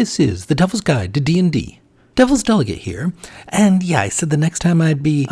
This is The Devil's Guide to D&D. Devil's Delegate here, and yeah, I said the next time I'd be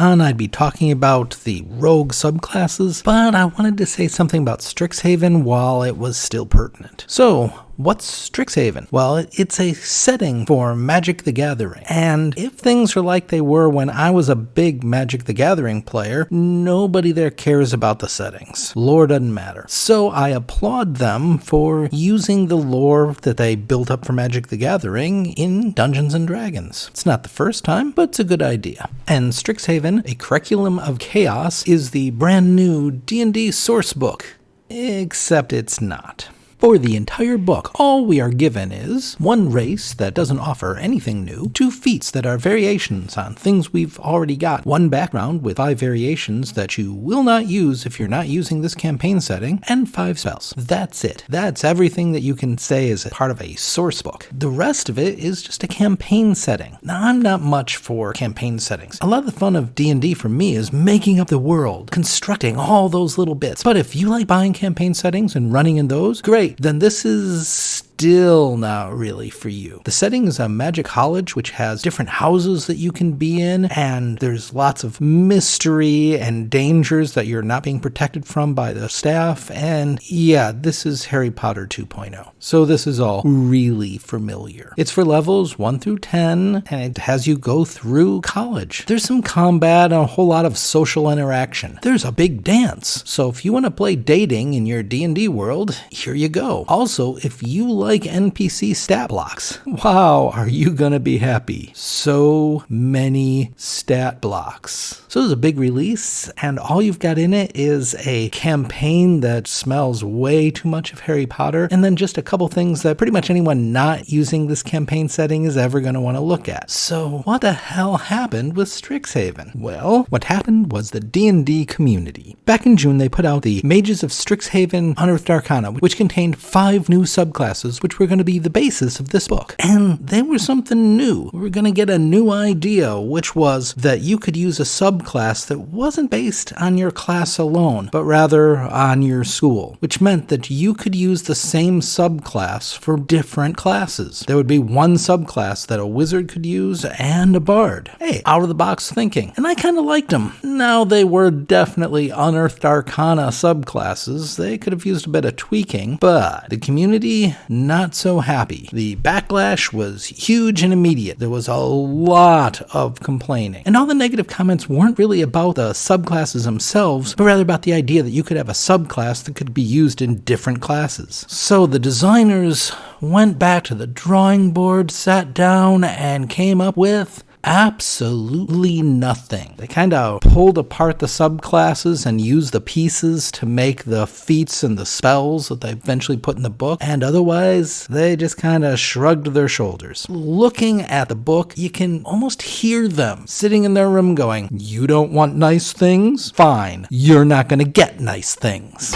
talking about the rogue subclasses, but I wanted to say something about Strixhaven while it was still pertinent. So, what's Strixhaven? Well, it's a setting for Magic the Gathering, and if things are like they were when I was a big Magic the Gathering player, nobody there cares about the settings. Lore doesn't matter. So I applaud them for using the lore that they built up for Magic the Gathering in Dungeons & Dragons. It's not the first time, but it's a good idea. And Strixhaven, A Curriculum of Chaos, is the brand new D&D source book, except it's not. For the entire book, all we are given is one race that doesn't offer anything new, 2 feats that are variations on things we've already got, 1 background with 5 variations that you will not use if you're not using this campaign setting, and 5 spells. That's it. That's everything that you can say is a part of a source book. The rest of it is just a campaign setting. Now, I'm not much for campaign settings. A lot of the fun of D&D for me is making up the world, constructing all those little bits. But if you like buying campaign settings and running in those, great. Then this is still not really for you. The setting is a magic college which has different houses that you can be in, and there's lots of mystery and dangers that you're not being protected from by the staff, and yeah, this is Harry Potter 2.0. So this is all really familiar. It's for levels 1 through 10, and it has you go through college. There's some combat and a whole lot of social interaction. There's a big dance. So if you want to play dating in your D&D world, here you go. Also, if you like NPC stat blocks, wow, are you gonna be happy. So many stat blocks. So it's a big release, and all you've got in it is a campaign that smells way too much of Harry Potter, and then just a couple things that pretty much anyone not using this campaign setting is ever gonna want to look at. So what the hell happened with Strixhaven? Well, what happened was the D&D community. Back in June, they put out the Mages of Strixhaven Unearthed Arcana, which contained 5 new subclasses, which were going to be the basis of this book. And they were something new. We were going to get a new idea, which was that you could use a subclass that wasn't based on your class alone, but rather on your school, which meant that you could use the same subclass for different classes. There would be one subclass that a wizard could use and a bard. Hey, out of the box thinking. And I kind of liked them. Now, they were definitely Unearthed Arcana subclasses. They could have used a bit of tweaking, but the community, not so happy. The backlash was huge and immediate. There was a lot of complaining. And all the negative comments weren't really about the subclasses themselves, but rather about the idea that you could have a subclass that could be used in different classes. So the designers went back to the drawing board, sat down, and came up with absolutely nothing. They kind of pulled apart the subclasses and used the pieces to make the feats and the spells that they eventually put in the book, and otherwise they just kind of shrugged their shoulders. Looking at the book, you can almost hear them sitting in their room going, "You don't want nice things? Fine, you're not going to get nice things."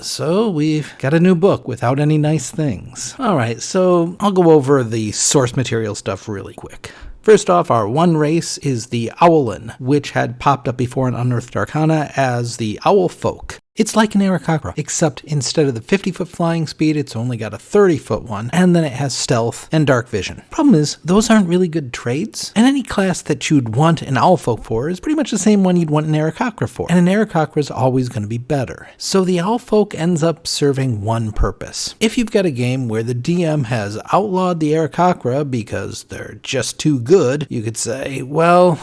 So we've got a new book without any nice things. Alright, so I'll go over the source material stuff really quick. First off, our one race is the Owlin, which had popped up before in Unearthed Arcana as the Owl Folk. It's like an Aarakocra, except instead of the 50-foot flying speed, it's only got a 30-foot one, and then it has stealth and dark vision. Problem is, those aren't really good traits, and any class that you'd want an Owlfolk for is pretty much the same one you'd want an Aarakocra for, and an Aarakocra is always going to be better. So the Owlfolk ends up serving one purpose. If you've got a game where the DM has outlawed the Aarakocra because they're just too good, you could say, well,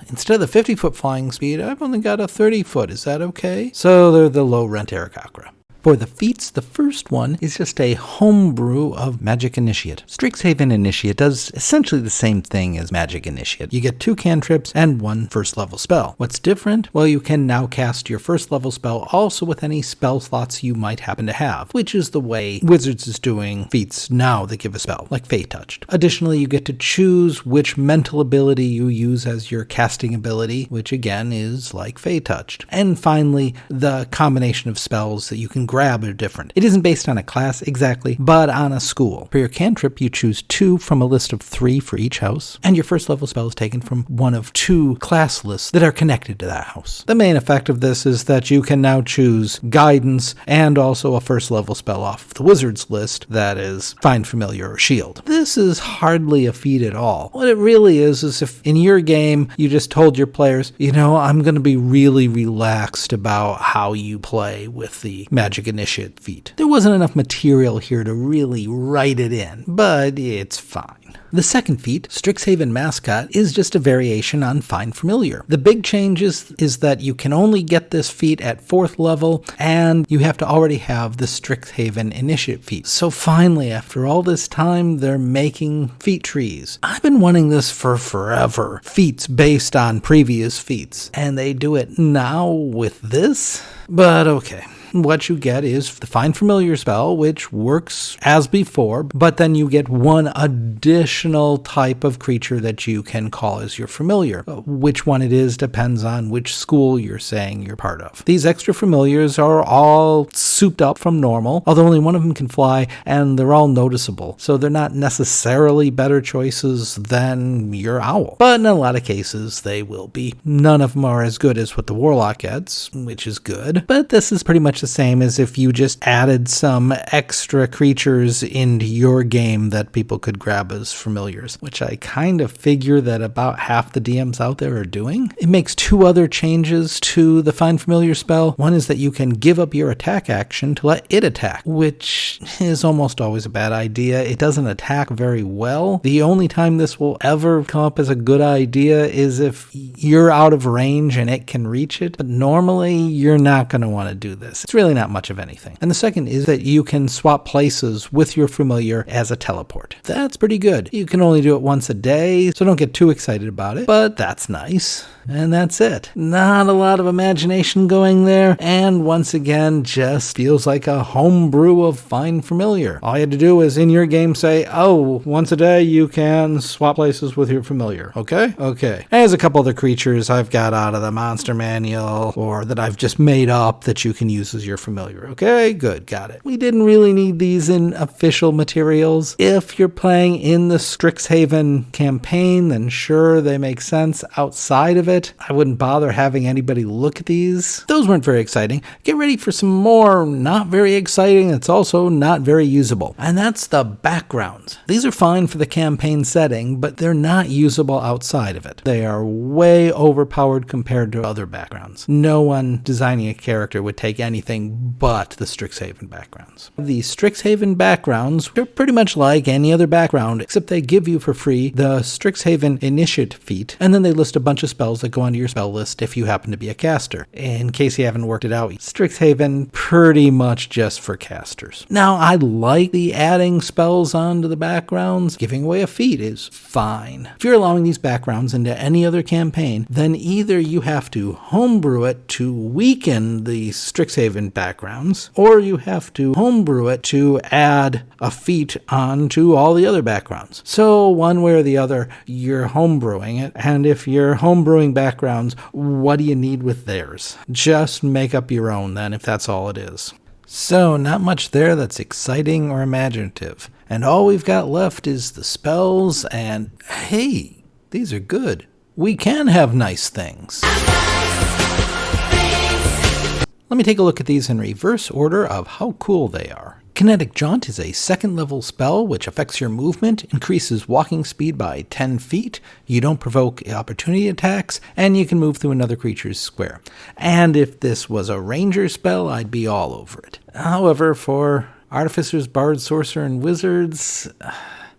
instead of the 50-foot flying speed, I've only got a 30-foot. Is that okay? So they're the low-rent Aarakocra. For the feats, the first one is just a homebrew of Magic Initiate. Strixhaven Initiate does essentially the same thing as Magic Initiate. You get 2 cantrips and 1 first-level spell. What's different? Well, you can now cast your first-level spell also with any spell slots you might happen to have, which is the way Wizards is doing feats now that give a spell, like Fey Touched. Additionally, you get to choose which mental ability you use as your casting ability, which again is like Fey Touched. And finally, the combination of spells that you can grab are different. It isn't based on a class exactly, but on a school. For your cantrip, you choose 2 from a list of 3 for each house, and your first level spell is taken from one of 2 class lists that are connected to that house. The main effect of this is that you can now choose guidance and also a first level spell off of the wizard's list, that is Find Familiar or Shield. This is hardly a feat at all. What it really is if in your game you just told your players, I'm going to be really relaxed about how you play with the Magic Initiate feat. There wasn't enough material here to really write it in, but it's fine. The second feat, Strixhaven Mascot, is just a variation on Find Familiar. The big change is that you can only get this feat at 4th level, and you have to already have the Strixhaven Initiate feat. So finally, after all this time, they're making feat trees. I've been wanting this for forever. Feats based on previous feats. And they do it now with this? But okay. What you get is the Find Familiar spell, which works as before, but then you get one additional type of creature that you can call as your familiar. Which one it is depends on which school you're saying you're part of. These extra familiars are all souped up from normal, although only one of them can fly, and they're all noticeable, so they're not necessarily better choices than your owl. But in a lot of cases, they will be. None of them are as good as what the Warlock gets, which is good, but this is pretty much the same as if you just added some extra creatures into your game that people could grab as familiars, which I kind of figure that about half the DMs out there are doing. It makes 2 other changes to the Find Familiar spell. One is that you can give up your attack action to let it attack, which is almost always a bad idea. It doesn't attack very well. The only time this will ever come up as a good idea is if you're out of range and it can reach it, but normally you're not going to want to do this. It's really not much of anything. And the second is that you can swap places with your familiar as a teleport. That's pretty good. You can only do it once a day, so don't get too excited about it, but that's nice. And that's it. Not a lot of imagination going there, and once again, just feels like a homebrew of Find Familiar. All you had to do is in your game say, once a day you can swap places with your familiar. Okay? Okay. There's a couple other creatures I've got out of the monster manual, or that I've just made up that you can use as your familiar. Okay? Good. Got it. We didn't really need these in official materials. If you're playing in the Strixhaven campaign, then sure, they make sense. Outside of it, I wouldn't bother having anybody look at these. Those weren't very exciting. Get ready for some more not very exciting. It's also not very usable. And that's the backgrounds. These are fine for the campaign setting, but they're not usable outside of it. They are way overpowered compared to other backgrounds. No one designing a character would take anything but the Strixhaven backgrounds. The Strixhaven backgrounds are pretty much like any other background, except they give you for free the Strixhaven Initiate feat, and then they list a bunch of spells that go onto your spell list if you happen to be a caster. In case you haven't worked it out, Strixhaven pretty much just for casters. Now, I like the adding spells onto the backgrounds. Giving away a feat is fine. If you're allowing these backgrounds into any other campaign, then either you have to homebrew it to weaken the Strixhaven backgrounds, or you have to homebrew it to add a feat onto all the other backgrounds. So one way or the other, you're homebrewing it, and if you're homebrewing backgrounds, what do you need with theirs? Just make up your own then, if that's all it is. So, not much there that's exciting or imaginative. And all we've got left is the spells, and hey, these are good. We can have nice things. Let me take a look at these in reverse order of how cool they are. Kinetic Jaunt is a 2nd level spell which affects your movement, increases walking speed by 10 feet, you don't provoke opportunity attacks, and you can move through another creature's square. And if this was a ranger spell, I'd be all over it. However, for artificers, bards, sorcerer, and wizards,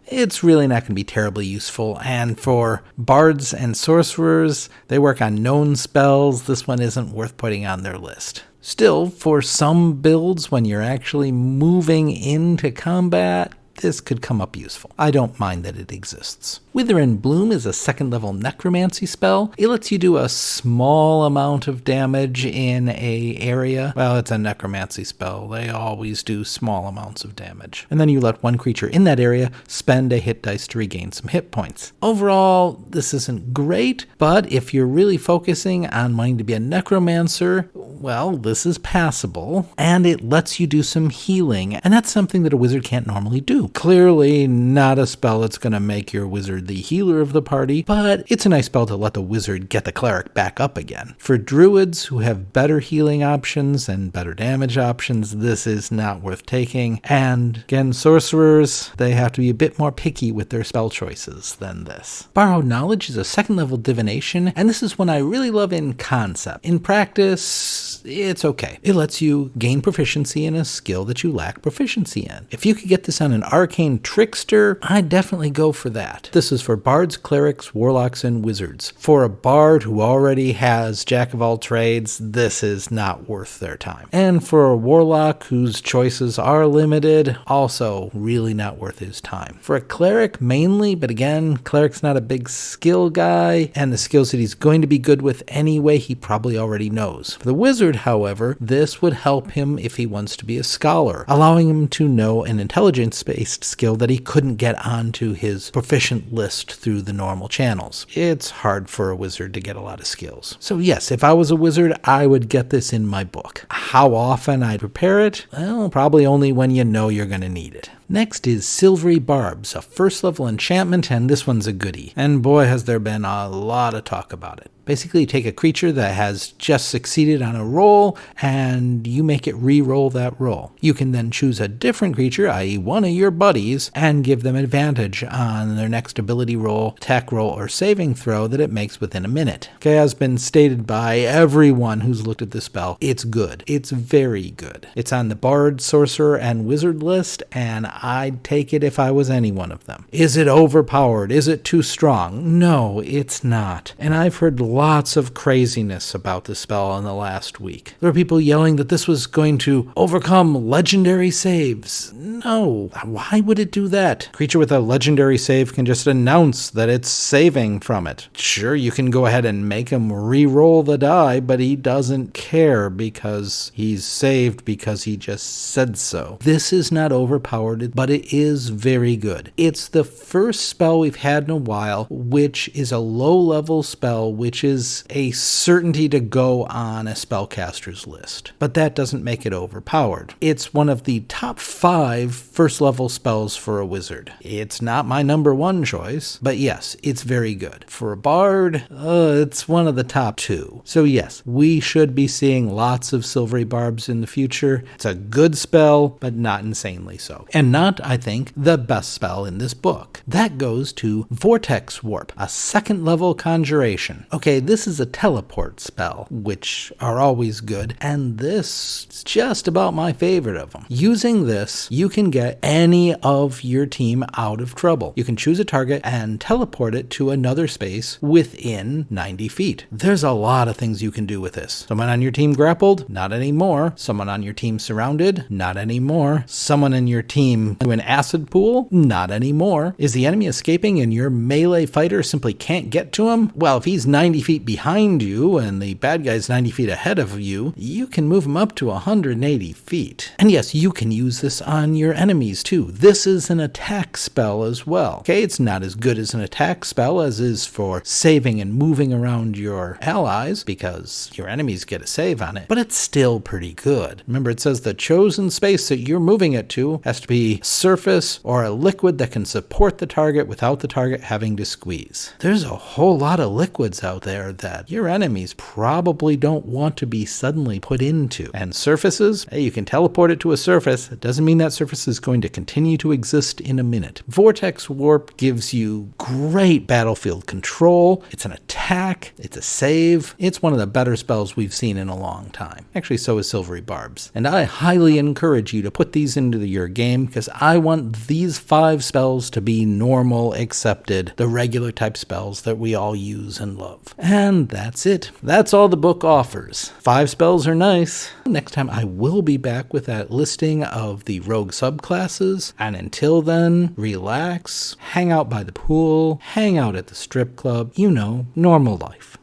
it's really not going to be terribly useful. And for bards and sorcerers, they work on known spells. This one isn't worth putting on their list. Still, for some builds, when you're actually moving into combat, this could come up useful. I don't mind that it exists. Withering Bloom is a second level necromancy spell. It lets you do a small amount of damage in a area. Well, it's a necromancy spell. They always do small amounts of damage. And then you let one creature in that area spend a hit dice to regain some hit points. Overall, this isn't great, but if you're really focusing on wanting to be a necromancer, well, this is passable, and it lets you do some healing, and that's something that a wizard can't normally do. Clearly not a spell that's going to make your wizard the healer of the party, but it's a nice spell to let the wizard get the cleric back up again. For druids who have better healing options and better damage options, this is not worth taking, and again, sorcerers, they have to be a bit more picky with their spell choices than this. Borrowed Knowledge is a second level divination, and this is one I really love in concept. In practice, it's okay. It lets you gain proficiency in a skill that you lack proficiency in. If you could get this on an arcane trickster, I'd definitely go for that. This is for bards, clerics, warlocks, and wizards. For a bard who already has jack of all trades, this is not worth their time. And for a warlock whose choices are limited, also really not worth his time. For a cleric mainly, but again, cleric's not a big skill guy, and the skills that he's going to be good with anyway, he probably already knows. For the wizard, however, this would help him if he wants to be a scholar, allowing him to know an intelligence-based skill that he couldn't get onto his proficient list through the normal channels. It's hard for a wizard to get a lot of skills. So yes, if I was a wizard, I would get this in my book. How often I'd prepare it? Well, probably only when you know you're going to need it. Next is Silvery Barbs, a first level enchantment, and this one's a goodie. And boy, has there been a lot of talk about it. Basically, you take a creature that has just succeeded on a roll, and you make it re-roll that roll. You can then choose a different creature, i.e. one of your buddies, and give them advantage on their next ability roll, attack roll, or saving throw that it makes within a minute. Okay, as been stated by everyone who's looked at this spell, it's good. It's very good. It's on the Bard, Sorcerer, and Wizard list, and I'd take it if I was any one of them. Is it overpowered? Is it too strong? No, it's not. And I've heard lots of craziness about this spell in the last week. There were people yelling that this was going to overcome legendary saves. No, why would it do that? A creature with a legendary save can just announce that it's saving from it. Sure, you can go ahead and make him re-roll the die, but he doesn't care because he's saved because he just said so. This is not overpowered, but it is very good. It's the first spell we've had in a while, which is a low-level spell, which is a certainty to go on a spellcaster's list. But that doesn't make it overpowered. It's one of the top 5 first-level spells for a wizard. It's not my number 1 choice, but yes, it's very good. For a bard, it's one of the top 2. So yes, we should be seeing lots of Silvery Barbs in the future. It's a good spell, but not insanely so. And not, I think, the best spell in this book. That goes to Vortex Warp, a second-level conjuration. Okay, this is a teleport spell, which are always good, and this is just about my favorite of them. Using this, you can get any of your team out of trouble. You can choose a target and teleport it to another space within 90 feet. There's a lot of things you can do with this. Someone on your team grappled? Not anymore. Someone on your team surrounded? Not anymore. Someone in your team to an acid pool? Not anymore. Is the enemy escaping and your melee fighter simply can't get to him? Well, if he's 90 feet behind you and the bad guy's 90 feet ahead of you, you can move him up to 180 feet. And yes, you can use this on your enemies too. This is an attack spell as well. Okay, it's not as good as an attack spell as is for saving and moving around your allies because your enemies get a save on it, but it's still pretty good. Remember, it says the chosen space that you're moving it to has to be surface or a liquid that can support the target without the target having to squeeze. There's a whole lot of liquids out there that your enemies probably don't want to be suddenly put into. And surfaces, hey, you can teleport it to a surface. It doesn't mean that surface is going to continue to exist in a minute. Vortex Warp gives you great battlefield control. It's an attack. It's a save. It's one of the better spells we've seen in a long time. Actually, so is Silvery Barbs. And I highly encourage you to put these into your game because because I want these 5 spells to be normal, accepted, the regular type spells that we all use and love. And that's it. That's all the book offers. 5 spells are nice. Next time I will be back with that listing of the rogue subclasses, and until then, relax, hang out by the pool, hang out at the strip club, normal life.